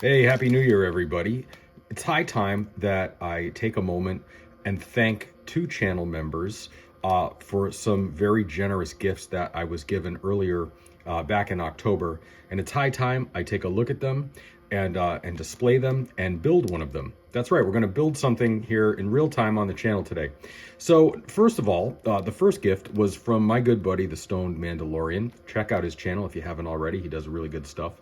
Hey, Happy New Year, everybody. It's high time that I take a moment and thank two channel members for some very generous gifts that I was given earlier back in October. And it's high time I take a look at them and display them and build one of them. That's right, we're going to build something here in real time on the channel today. So, first of all, the first gift was from my good buddy, the Stoned Mandalorian. Check out his channel if you haven't already. He does really good stuff.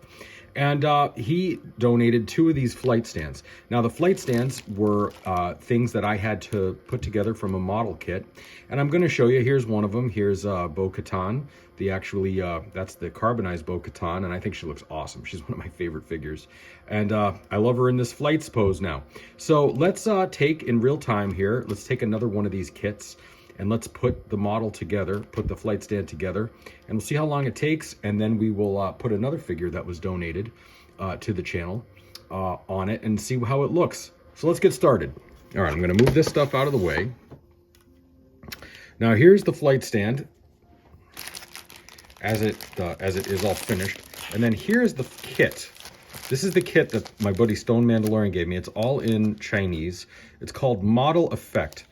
And he donated two of these flight stands. Now, the flight stands were things that I had to put together from a model kit. And I'm going to show you. Here's one of them. Here's Bo-Katan. That's the carbonized Bo-Katan. And I think she looks awesome. She's one of my favorite figures. And I love her in this flights pose now. So let's take in real time here. Let's take another one of these kits. And let's put the model together, put the flight stand together, and we'll see how long it takes. And then we will put another figure that was donated to the channel on it and see how it looks. So let's get started. All right, I'm gonna move this stuff out of the way. Now here's the flight stand as it is all finished. And then here's the kit. This is the kit that my buddy Stone Mandalorian gave me. It's all in Chinese. It's called Model Effect.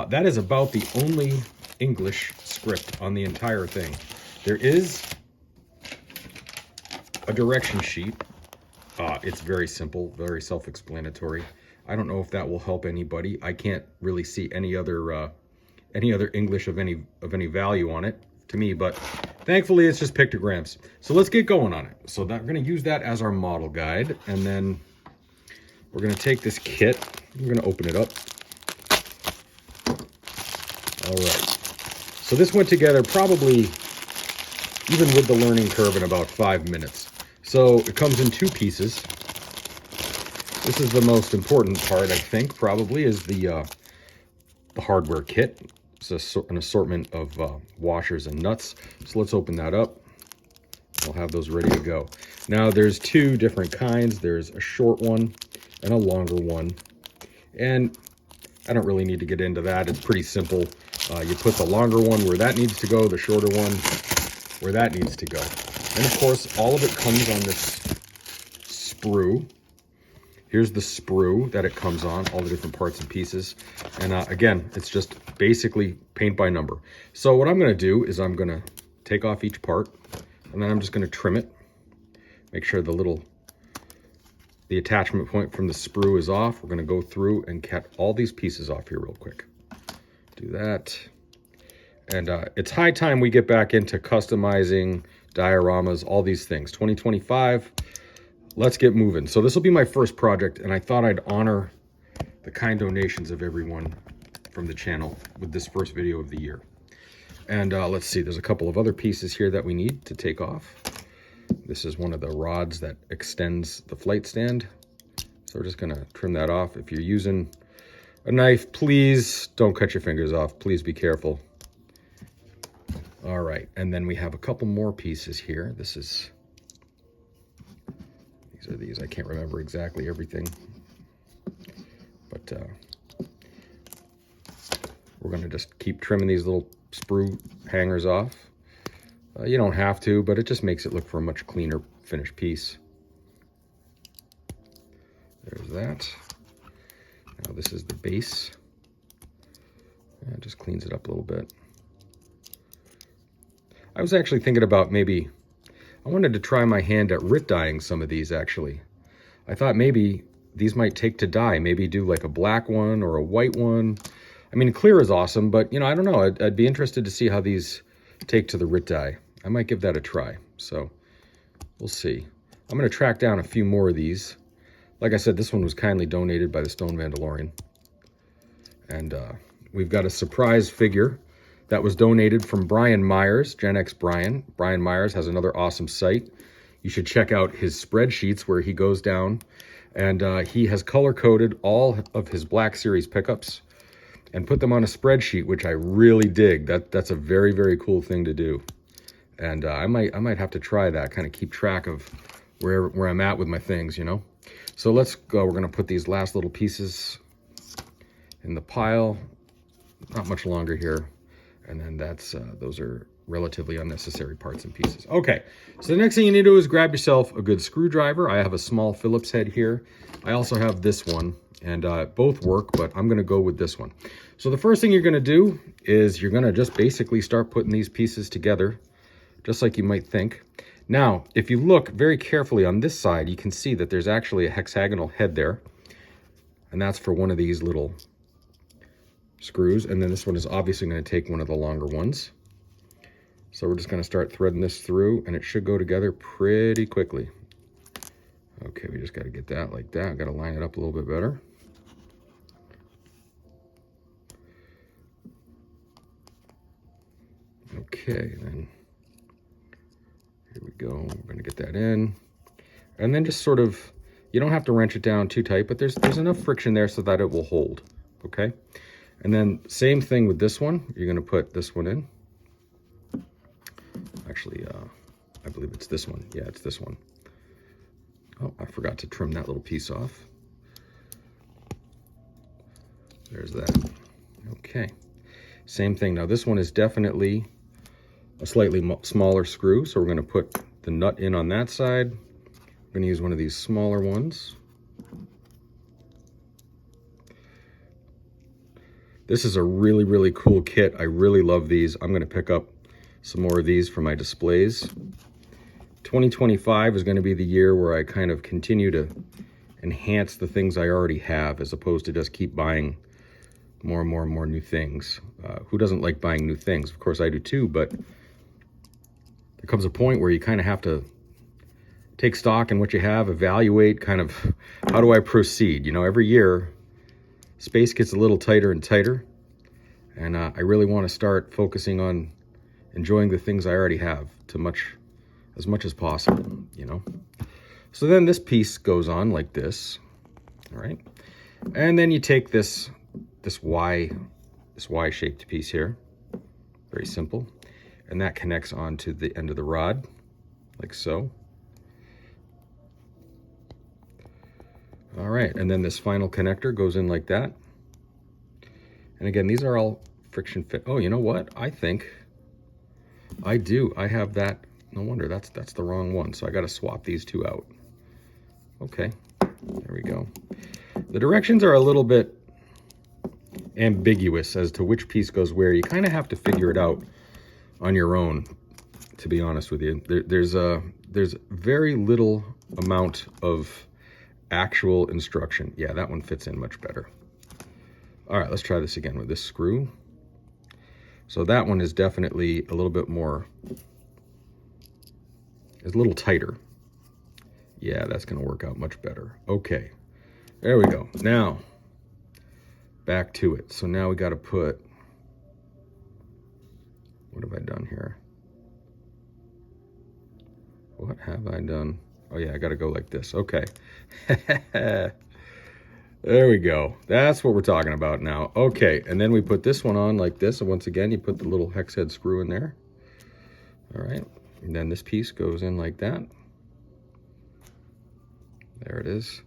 That is about the only English script on the entire thing. There is a direction sheet. It's very simple, very self-explanatory. I don't know if that will help anybody. I can't really see any other English of any value on it to me, but thankfully it's just pictograms. So let's get going on it. So we're going to use that as our model guide, and then we're going to take this kit. We're going to open it up. All right, so this went together probably, even with the learning curve, in about 5 minutes. So it comes in two pieces. This is the most important part, I think, probably, is the hardware kit. It's an assortment of washers and nuts. So let's open that up. I'll have those ready to go. Now there's two different kinds. There's a short one and a longer one. And I don't really need to get into that. It's pretty simple. You put the longer one where that needs to go, the shorter one where that needs to go. And of course, all of it comes on this sprue. Here's the sprue that it comes on, all the different parts and pieces. And again, it's just basically paint by number. So what I'm gonna do is I'm gonna take off each part, and then I'm just gonna trim it. Make sure the attachment point from the sprue is off. We're gonna go through and cut all these pieces off here real quick. Do that. And it's high time we get back into customizing dioramas, all these things. 2025, let's get moving. So this will be my first project, and I thought I'd honor the kind donations of everyone from the channel with this first video of the year. And let's see, there's a couple of other pieces here that we need to take off. This is one of the rods that extends the flight stand. So we're just gonna trim that off. If you're using a knife, please don't cut your fingers off. Please be careful. All right, and then we have a couple more pieces here. These are these. I can't remember exactly everything, but we're gonna just keep trimming these little sprue hangers off. You don't have to, but it just makes it look for a much cleaner finished piece. There's that. Now this is the base. And it just cleans it up a little bit. I was actually thinking about I wanted to try my hand at RIT dyeing some of these, actually. I thought maybe these might take to dye. Maybe do like a black one or a white one. I mean, clear is awesome, but I don't know. I'd be interested to see how these take to the RIT dye. I might give that a try. So we'll see. I'm going to track down a few more of these. Like I said, this one was kindly donated by the Stone Mandalorian. And we've got a surprise figure that was donated from Brian Myers, Gen X Brian. Brian Myers has another awesome site. You should check out his spreadsheets where he goes down and he has color-coded all of his Black Series pickups and put them on a spreadsheet, which I really dig. That's a very, very cool thing to do. And I might have to try that, kind of keep track of where I'm at with my things, So let's go. We're gonna put these last little pieces in the pile. Not much longer here. And then those are relatively unnecessary parts and pieces. Okay, so the next thing you need to do is grab yourself a good screwdriver. I have a small Phillips head here. I also have this one, and both work, but I'm gonna go with this one. So the first thing you're gonna do is you're gonna just basically start putting these pieces together, just like you might think. Now, if you look very carefully on this side, you can see that there's actually a hexagonal head there, and that's for one of these little screws. And then this one is obviously going to take one of the longer ones. So we're just going to start threading this through, and it should go together pretty quickly. Okay, we just got to get that like that. Got to line it up a little bit better. Okay, then here we go. We're going to get that in. And then just sort of, you don't have to wrench it down too tight, but there's enough friction there so that it will hold, okay? And then same thing with this one. You're gonna put this one in. Actually, I believe it's this one. Yeah, it's this one. Oh, I forgot to trim that little piece off. There's that. Okay, same thing. Now this one is definitely a slightly smaller screw, so we're gonna put the nut in on that side. I'm gonna use one of these smaller ones. This is a really, really cool kit. I really love these. I'm gonna pick up some more of these for my displays. 2025 is gonna be the year where I kind of continue to enhance the things I already have, as opposed to just keep buying more and more and more new things. Who doesn't like buying new things? Of course I do too, but there comes a point where you kind of have to take stock in what you have, evaluate kind of how do I proceed. You know, every year space gets a little tighter and tighter, and I really want to start focusing on enjoying the things I already have as much as possible, you know. So then this piece goes on like this, all right? And then you take this Y-shaped piece here, very simple, and that connects onto the end of the rod, like so. All right, and then this final connector goes in like that. And again, these are all friction fit. Oh, you know what? I think I do. I have that. No wonder, that's the wrong one. So I got to swap these two out. Okay, there we go. The directions are a little bit ambiguous as to which piece goes where. You kind of have to figure it out on your own, to be honest with you. There's very little amount of actual instruction. Yeah, that one fits in much better. All right, let's try this again with this screw. So that one is definitely a little bit more, it's a little tighter. Yeah, that's gonna work out much better. Okay, there we go. Now, back to it. So now we gotta put, what have I done here? What have I done? Oh yeah, I gotta go like this. Okay. There we go. That's what we're talking about now. Okay, and then we put this one on like this. And once again, you put the little hex head screw in there. All right, and then this piece goes in like that. There it is.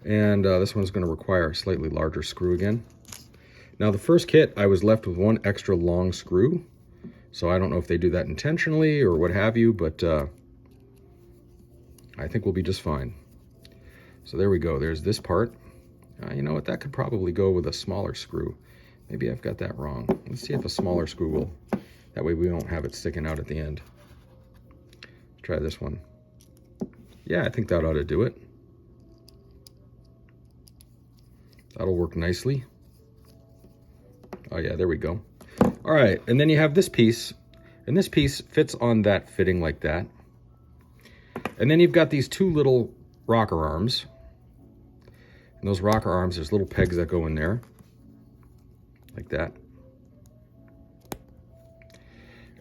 And this one's gonna require a slightly larger screw again. Now the first kit, I was left with one extra long screw. So I don't know if they do that intentionally or what have you, but I think we'll be just fine. So there we go. There's this part. You know what? That could probably go with a smaller screw. Maybe I've got that wrong. Let's see if a smaller screw will. That way we won't have it sticking out at the end. Try this one. Yeah, I think that ought to do it. That'll work nicely. Oh yeah, there we go. All right, and then you have this piece, and this piece fits on that fitting like that. And then you've got these two little rocker arms. And those rocker arms, there's little pegs that go in there, like that.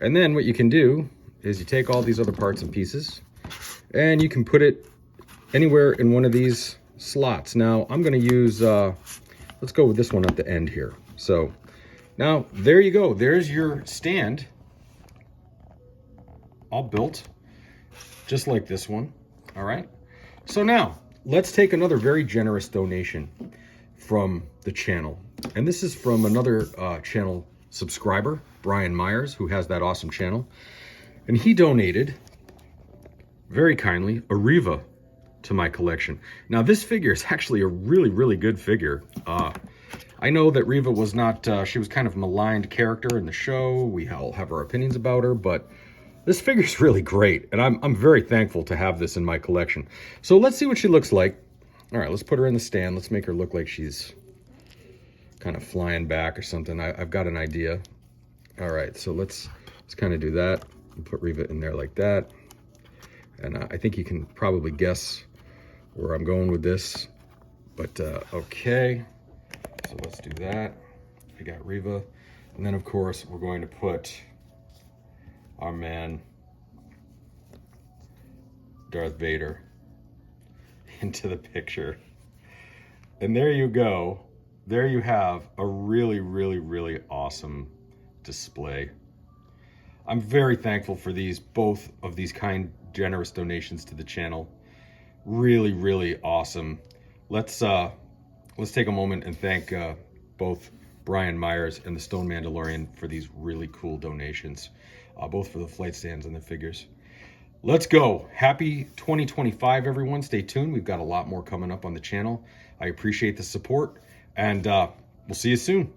And then what you can do is you take all these other parts and pieces, and you can put it anywhere in one of these slots. Now, I'm gonna use, let's go with this one at the end here. So, now, there you go. There's your stand, all built, just like this one, all right? So now, let's take another very generous donation from the channel. And this is from another channel subscriber, Brian Myers, who has that awesome channel. And he donated, very kindly, a Reva to my collection. Now, this figure is actually a really, really good figure. I know that Reva was not, she was kind of a maligned character in the show. We all have our opinions about her, but this figure's really great, and I'm very thankful to have this in my collection. So let's see what she looks like. All right, let's put her in the stand. Let's make her look like she's kind of flying back or something. I've got an idea. All right, so let's kind of do that. Put Reva in there like that. And I think you can probably guess where I'm going with this. But okay, so let's do that. We got Reva. And then, of course, we're going to put our man Darth Vader into the picture. And there you go. There you have a really, really, really awesome display. I'm very thankful for both of these kind, generous donations to the channel. Really, really awesome. Let's take a moment and thank both Brian Myers and the Stone Mandalorian for these really cool donations, both for the flight stands and the figures. Let's go. Happy 2025, everyone. Stay tuned. We've got a lot more coming up on the channel. I appreciate the support, and we'll see you soon.